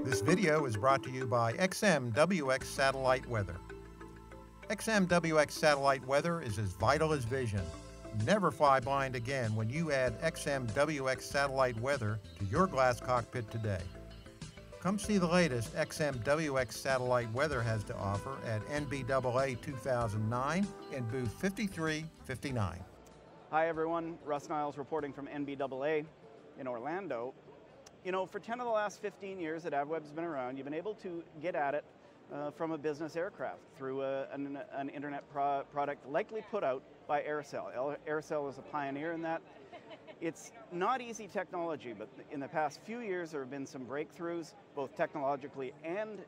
This video is brought to you by XMWX Satellite Weather. XMWX Satellite Weather is as vital as vision. Never fly blind again when you add XMWX Satellite Weather to your glass cockpit today. Come see the latest XMWX Satellite Weather has to offer at NBAA 2009 in booth 5359. Hi everyone, Russ Niles reporting from NBAA in Orlando. You know, for 10 of the last 15 years that AvWeb's been around, you've been able to get at it from a business aircraft through an internet product likely put out by Aircell. Aircell is a pioneer in that. It's not easy technology, but in the past few years there have been some breakthroughs, both technologically and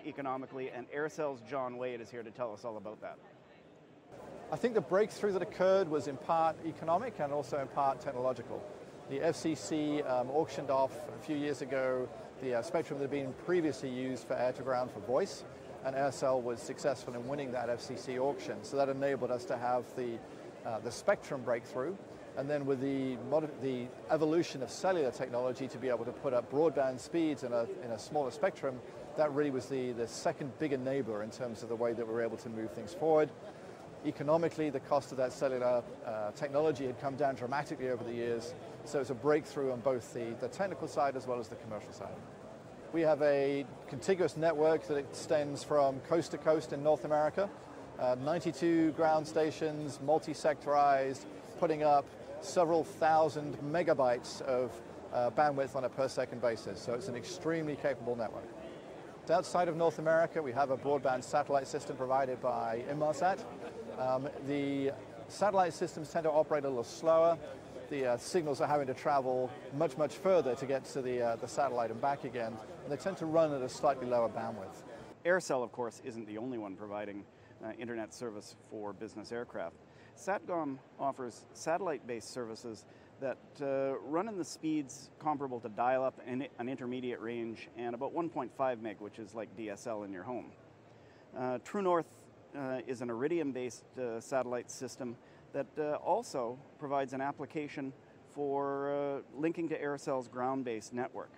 economically, and Aircell's John Wade is here to tell us all about that. I think the breakthrough that occurred was in part economic and also in part technological. The FCC auctioned off a few years ago the spectrum that had been previously used for air-to-ground for voice, and Aircell was successful in winning that FCC auction. So that enabled us to have the spectrum breakthrough, and then with the evolution of cellular technology to be able to put up broadband speeds in a smaller spectrum, that really was the second big enabler in terms of the way that we were able to move things forward. Economically, the cost of that cellular technology had come down dramatically over the years, so it's a breakthrough on both the technical side as well as the commercial side. We have a contiguous network that extends from coast to coast in North America, 92 ground stations, multi-sectorized, putting up several thousand megabytes of bandwidth on a per second basis, so it's an extremely capable network. Outside of North America, we have a broadband satellite system provided by Inmarsat. The satellite systems tend to operate a little slower. The signals are having to travel much, much further to get to the satellite and back again, and they tend to run at a slightly lower bandwidth. Aircell, of course, isn't the only one providing internet service for business aircraft. SatCom offers satellite-based services that run in the speeds comparable to dial-up and an intermediate range and about 1.5 meg, which is like DSL in your home. True North is an Iridium-based satellite system that also provides an application for linking to Aircell's ground-based network.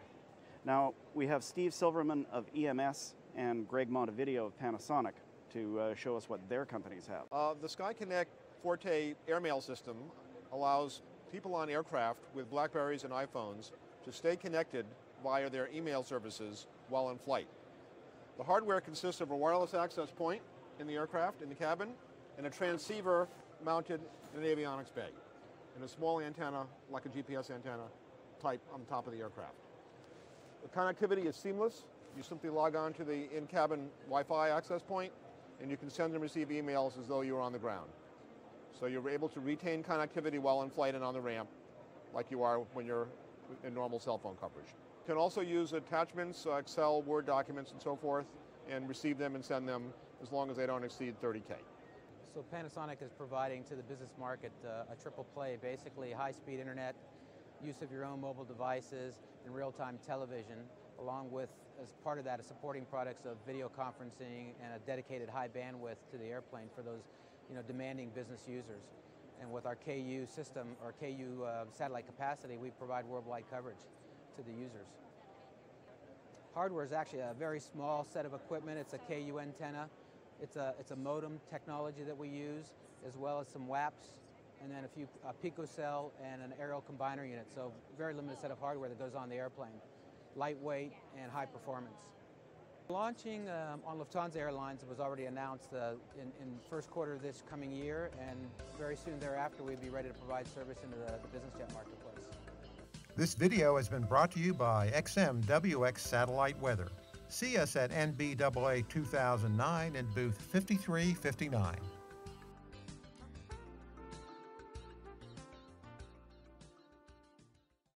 Now, we have Steve Silverman of EMS and Greg Montevideo of Panasonic to show us what their companies have. The SkyConnect Forte airmail system allows people on aircraft with BlackBerries and iPhones to stay connected via their email services while in flight. The hardware consists of a wireless access point in the aircraft, in the cabin, and a transceiver mounted in an avionics bay, and a small antenna, like a GPS antenna, type on top of the aircraft. The connectivity is seamless. You simply log on to the in-cabin Wi-Fi access point, and you can send and receive emails as though you were on the ground. So you're able to retain connectivity while in flight and on the ramp, like you are when you're in normal cell phone coverage. You can also use attachments, Excel, Word documents, and so forth, and receive them and send them as long as they don't exceed 30K. So Panasonic is providing to the business market a triple play, basically high-speed internet, use of your own mobile devices, and real-time television, along with, as part of that, supporting products of video conferencing and a dedicated high bandwidth to the airplane for those demanding business users. And with our KU system, or KU satellite capacity, we provide worldwide coverage to the users. Hardware is actually a very small set of equipment. It's a KU antenna. It's a modem technology that we use, as well as some WAPs, and then a picocell and an aerial combiner unit. So very limited set of hardware that goes on the airplane. Lightweight and high performance. Launching on Lufthansa Airlines was already announced in first quarter of this coming year, and very soon thereafter we'd be ready to provide service into the business jet marketplace. This video has been brought to you by XMWX Satellite Weather. See us at NBAA 2009 in booth 5359.